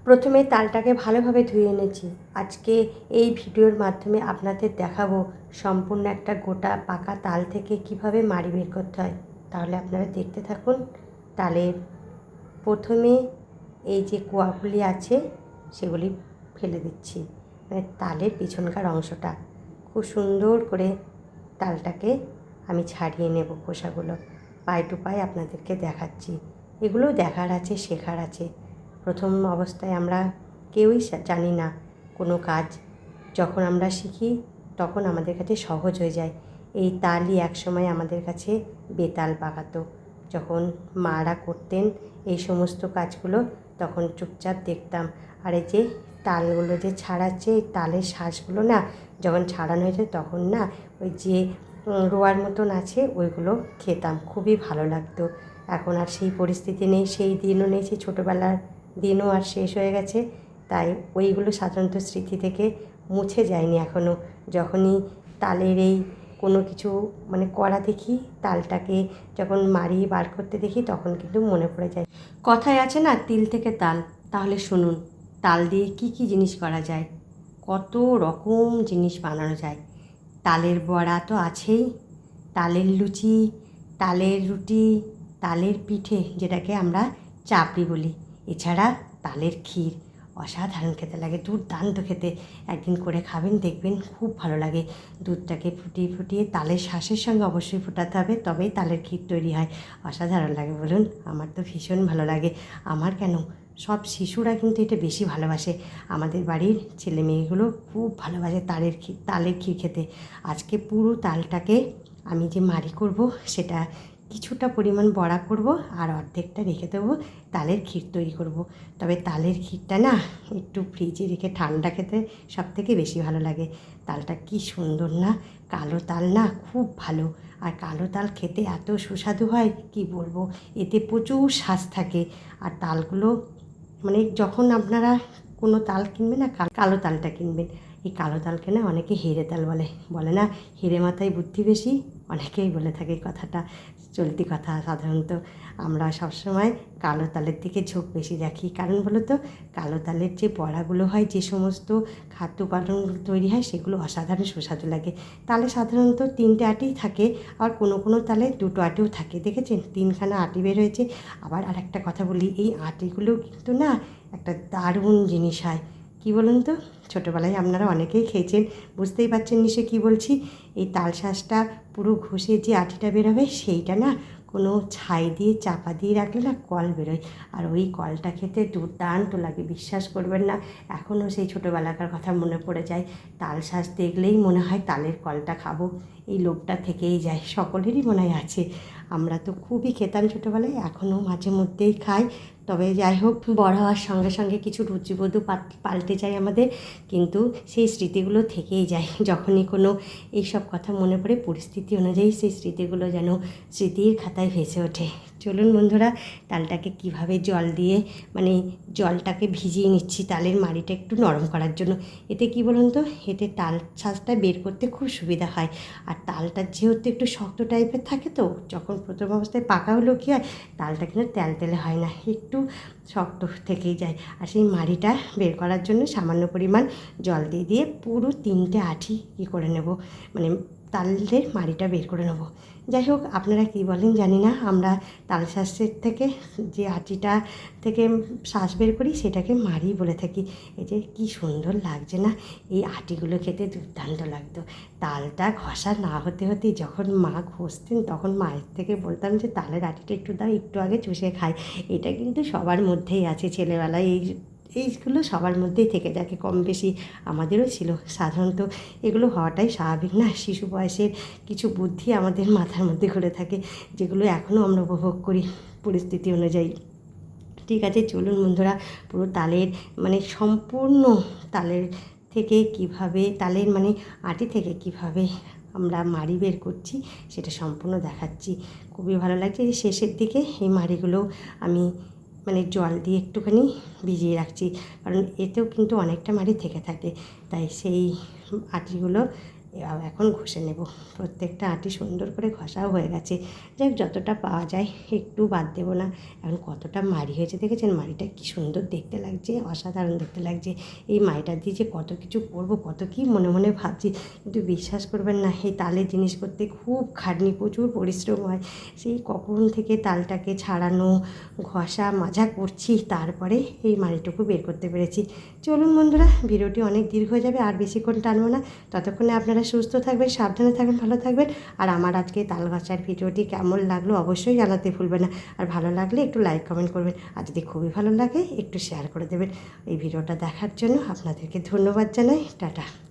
প্রথমে তালটাকে ভালোভাবে ধুয়ে এনেছি। আজকে এই ভিডিওর মাধ্যমে আপনাদের দেখাবো সম্পূর্ণ একটা গোটা পাকা তাল থেকে কিভাবে মাড়ি বের করতে হয়। তাহলে আপনারা দেখতে থাকুন। তালের প্রথমে এই যে কোয়াগুলি আছে সেগুলি ফেলে দিচ্ছি, মানে তালের পিছনকার অংশটা। খুব সুন্দর করে তালটাকে আমি ছাড়িয়ে নেব, খোসাগুলো পাই টু পাই আপনাদেরকে দেখাচ্ছি। এগুলো দেখার আছে, শেখার আছে। প্রথম অবস্থায় আমরা কেউই জানি না কোনো কাজ, যখন আমরা শিখি তখন আমাদের কাছে সহজ হয়ে যায়। এই তালই একসময় আমাদের কাছে বেতাল পাকাতো। যখন মারা করতেন এই সমস্ত কাজগুলো তখন চুপচাপ দেখতাম। আর এই যে তালগুলো যে ছাড়াচ্ছে, এই তালের শ্বাসগুলো না যখন ছাড়ানো হয়েছে তখন না ওই যে রোয়ার মতন আছে ওইগুলো খেতাম, খুবই ভালো লাগতো। এখন আর সেই পরিস্থিতি নেই, সেই দিনও নেই, সেই ছোটোবেলার দিনও আর শেষ হয়ে গেছে। তাই ওইগুলো সাধারণত স্মৃতি থেকে মুছে যায়নি এখনও। যখনই তালের এই কোনো কিছু মানে করা দেখি, তালটাকে যখন মাড়িয়ে বার করতে দেখি তখন কিন্তু মনে পড়ে যায়। কথায় আছে না, তিল থেকে তাল। তাহলে শুনুন, তাল দিয়ে কি কি জিনিস করা যায়, কত রকম জিনিস বানানো যায়। তালের বড়া তো আছেই, তালের লুচি, তালের রুটি, তালের পিঠে যেটাকে আমরা চাপড়ি বলি, এছাড়া তালের ক্ষীর অসাধারণ খেতে লাগে, দুর্দান্ত খেতে। একদিন করে খাবেন, দেখবেন খুব ভালো লাগে। দুধটাকে ফুটিয়ে ফুটিয়ে তালের শ্বাসের সঙ্গে অবশ্যই ফোটাতে হবে, তবেই তালের ক্ষীর তৈরি হয়। অসাধারণ লাগে বলুন, আমার তো ভীষণ ভালো লাগে। আমার কেন, সব শিশুরা কিন্তু এটা বেশি ভালোবাসে। আমাদের বাড়ির ছেলে মেয়েগুলো খুব ভালোবাসে তালের ক্ষীর খেতে। আজকে পুরো তালটাকে আমি যে মাড়ি করব সেটা কিছুটা পরিমাণ বড়া করব আর অর্ধেকটা রেখে দেবো, তালের ক্ষীর তৈরি করব। তবে তালের ক্ষীরটা না একটু ফ্রিজে রেখে ঠান্ডা খেতে সবথেকে বেশি ভালো লাগে। তালটা কি সুন্দর না, কালো তাল না, খুব ভালো। আর কালো তাল খেতে এত সুস্বাদু হয় কি বলবো, এতে প্রচুর শ্বাস থাকে। আর তালগুলো মানে যখন আপনারা কোনো তাল কিনবেন না, কালো তালটা কিনবেন। এই কালো তালকে না অনেকে হেরে তাল বলে না, হেরে মাথায় বুদ্ধি বেশি, অনেকেই বলে থাকে কথাটা, চলতি কথা। সাধারণত আমরা সবসময় কালো তালের দিকে ঝোঁক বেশি রাখি। কারণ বলো তো, কালো তালের যে বড়াগুলো হয়, যে সমস্ত খাদ্য উপাদানগুলো তৈরি হয়, সেগুলো অসাধারণ সুস্বাদু লাগে। তালে সাধারণত 3টে আটিই থাকে, আর কোনো কোনো তালে 2টো আটিও থাকে। দেখেছেন 3খানা আটি বের হয়েছে। আবার আরেকটা কথা বলি, এই আটিগুলো কিন্তু না একটা দারুণ জিনিস হয়। কী বলুন তো, ছোটোবেলায় আপনারা অনেকেই খেয়েছেন, বুঝতেই পারছেন নিশ্চয়ই কী বলছি। এই তাল শাঁসটা পুরো ঘষে যে আটিটা বেরোবে, সেইটা না কোনো ছাই দিয়ে চাপা দিয়ে রাখলে না কল বেরোয়। আর ওই কলটা খেতে দুর্দান্ত লাগে, বিশ্বাস করবেন না, এখনও সেই ছোটোবেলাকার কথা মনে পড়ে যায়। তাল শাঁস দেখলেই মনে হয় তালের কলটা খাবো, এই লোভটা থেকেই যায়। সকলেরই মনে হয় আছে। আমরা তো খুবই খেতাম ছোটোবেলায়, এখনও মাঝে মধ্যেই খাই। তবে যাই হোক, বড় হওয়ার সঙ্গে সঙ্গে কিছু রুচিবোধও পাল্টে যায় আমাদের, কিন্তু সেই স্মৃতিগুলো থেকেই যায়। যখনই কোনো এইসব কথা মনে পড়ে, পরিস্থিতি অনুযায়ী সেই স্মৃতিগুলো যেন স্মৃতির খাতায় ভেসে ওঠে। চলুন বন্ধুরা, তালটাকে কিভাবে জল দিয়ে মানে জলটাকে ভিজিয়ে নিচ্ছি তালের মাড়িটা একটু নরম করার জন্য। এতে কি বলুন তো, এতে তাল শাঁসটা বের করতে খুব সুবিধা হয়। আর তালটা যেহেতু একটু শক্ত টাইপের থাকে, তো যখন প্রথম অবস্থায় পাকা হলেও কী হয়, তালটা কিন্তু তেলতেলে হয় না, একটু শক্ত থেকেই যায়। আর সেই মাড়িটা বের করার জন্য সামান্য পরিমাণ জল দিয়ে পুরো 3টে আঁটি কী করে নেব, মানে তালের মাড়িটা বের করে নেব। যাই হোক, আপনারা কী বলেন জানি না, আমরা তাল শাঁসের থেকে যে আটিটা থেকে শাঁস বের করি সেটাকে মাড়ি বলে থাকি। এই যে কী সুন্দর লাগছে না, এই আটিগুলো খেতে দুর্দান্ত লাগতো। তালটা ঘষা না হতে হতেই যখন মা ঘষতেন, তখন মায়ের থেকে বলতাম যে তালের আটিটা একটু দাও, একটু আগে চুষে খাই। এটা কিন্তু সবার মধ্যেই আছে, ছেলেবেলায় এইগুলো সবার মধ্যেই থেকে থাকে কম বেশি, আমাদেরও ছিল। সাধারণত এগুলো হওয়াটাই স্বাভাবিক না, শিশু বয়সের কিছু বুদ্ধি আমাদের মাথার মধ্যে ঘুরে থাকে, যেগুলো এখনও আমরা উপভোগ করি পরিস্থিতি অনুযায়ী। ঠিক আছে, চলুন বন্ধুরা, পুরো তালের মানে সম্পূর্ণ তালের থেকে কিভাবে, তালের মানে আটি থেকে কিভাবে আমরা মাড়ি বের করছি সেটা সম্পূর্ণ দেখাচ্ছি। খুবই ভালো লাগছে। এই শেষের দিকে এই মাড়িগুলো আমি মানে জল দিয়ে একটুখানি ভিজিয়ে রাখছি, কারণ এতেও কিন্তু অনেকটা মাড়ি থেকে থাকে। তাই সেই আটিগুলো এখন ঘষে নেব। প্রত্যেকটা আঁটি সুন্দর করে ঘষাও হয়ে গেছে। যাই হোক, যতটা পাওয়া যায় একটু বাদ দেবো না। এখন কতটা মাড়ি হয়েছে দেখেছেন? মাড়িটা কি সুন্দর দেখতে লাগছে, অসাধারণ দেখতে লাগছে। এই মাড়িটা দিয়ে যে কত কিছু করব, কত কি মনে মনে ভাবছি, কিন্তু বিশ্বাস করবেন না, এই তালের জিনিস করতে খুব খাটনি, প্রচুর পরিশ্রম হয়। সেই কখন থেকে তালটাকে ছাড়ানো, ঘষা মাজা করছি, তারপরে এই মাড়িটুকু বের করতে পেরেছি। চলুন বন্ধুরা, ভিডিওটি অনেক দীর্ঘ হয়ে যাবে, আর বেশিক্ষণ টানবো না। ততক্ষণে আপনারা সুস্থ থাকবেন, সাবধানে থাকবেন, ভালো থাকবেন। আর আমার আজকে তাল ঘষার ভিডিওটি কেমন লাগলো অবশ্যই জানাতে ভুলবেন না। আর ভালো লাগলে একটু লাইক কমেন্ট করবেন, আর যদি খুবই ভালো লাগে একটু শেয়ার করে দেবেন। এই ভিডিওটা দেখার জন্য আপনাদেরকে ধন্যবাদ জানাই। টাটা।